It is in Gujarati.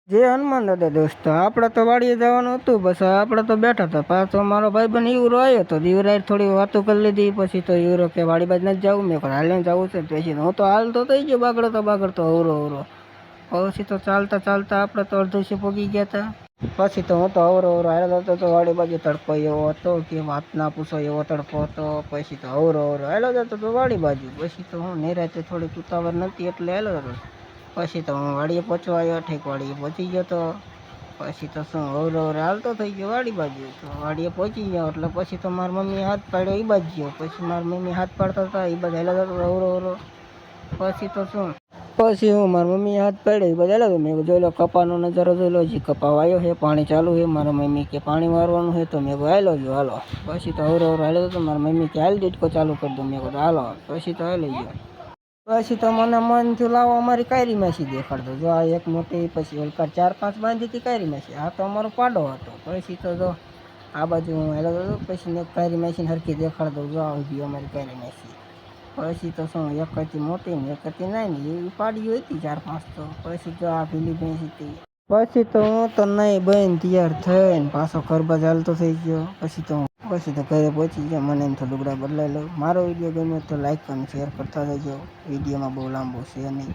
જય હનુમાન દાદા દોસ્તો, આપણે તો વાડીએ જવાનું હતું. બસ આપણે તો બેઠા હતા. પાછો મારો ભાઈબંધ ઈવરો આવ્યો હતો. ઈવરાએ થોડી વાતો કરી લીધી. પછી તો ઈવરો કે વાડી બાજ નથી જવું. મેં હાલે જવું છે. પછી હું તો હાલ તો થઈ ગયો બાગડતો અવરો. પછી તો ચાલતા ચાલતા આપણે તો અડધું પગી ગયા હતા. પછી તો હું તો અવરો હાલ્યો હતો. તો વાડી બાજુ તડકો એવો હતો કે વાત ના પૂછો, એવો તડકો હતો. પછી તો અવરો હાલ્યો જતો તો વાડી બાજુ. પછી તો હું નિરાતે થોડીક ઉતાવળ નથી એટલે હાલ્યો હતો. પછી તો હું વાડીએ પહોંચવા આવ્યો. ઠેક વાડીએ પહોંચી ગયો તો પછી તો શું અવરો હાલતો થઈ ગયો વાડી બાજુ. તો વાડીએ પહોંચી ગયો એટલે પછી તો મારી મમ્મીએ હાથ પાડ્યો એ બાજુ ગયો. પછી મારી મમ્મી હાથ પાડતા હતા એ બાજુ હાલ્યો જતો અવરો. પછી તો શું પછી હું મારી મમ્મીએ હાથ પાડ્યો એ બધા હાલ્યો. મેં જોઈ લો કપાનો નજારો જોઈ લો. હજી કપા વાયો છે, પાણી ચાલુ છે. મારા મમ્મી કે પાણી મારવાનું છે તો મેં હાલ્યો જો હાલો. પછી તો અવરો હાલ્યો હતો. મારી મમ્મી કે હાલ દીટકો ચાલુ કરી દો. મેં કીધું હાલો. પછી તો હાલી ગયો. પછી તો મને મન થયું લાવો અમારી કાયરી માસી દેખાડતો. જો આ એક મોટી, પછી ઓલકાર 4-5 બાંધી હતી કાયરી માસી. આ તો અમારો પાડો હતો. પછી તો જો આ બાજુ હું હેલો હતો. પછી એક કાયરી માસીને હરખી દેખાડતો. જો આવી અમારી કાયરી માસી. પછી તો શું એક હતી મોટી ને એક હતી નાની, એવી પાડીઓ હતી 4-5 તો. પછી તો આ ભીલી ભેંસ હતી. પછી તો હું તો નહીં બહેન તૈયાર થઈને પાછો ઘર બાજ હાલતો થઈ ગયો. પછી તો ઘરે પહોંચી ગયો. મને એમ તો લુગડા બદલાઈ લઉં. મારો વિડીયો ગમ્યો તો લાઈક અને શેર કરતા રહેજો. વિડીયોમાં બહુ લાંબો છે નહીં.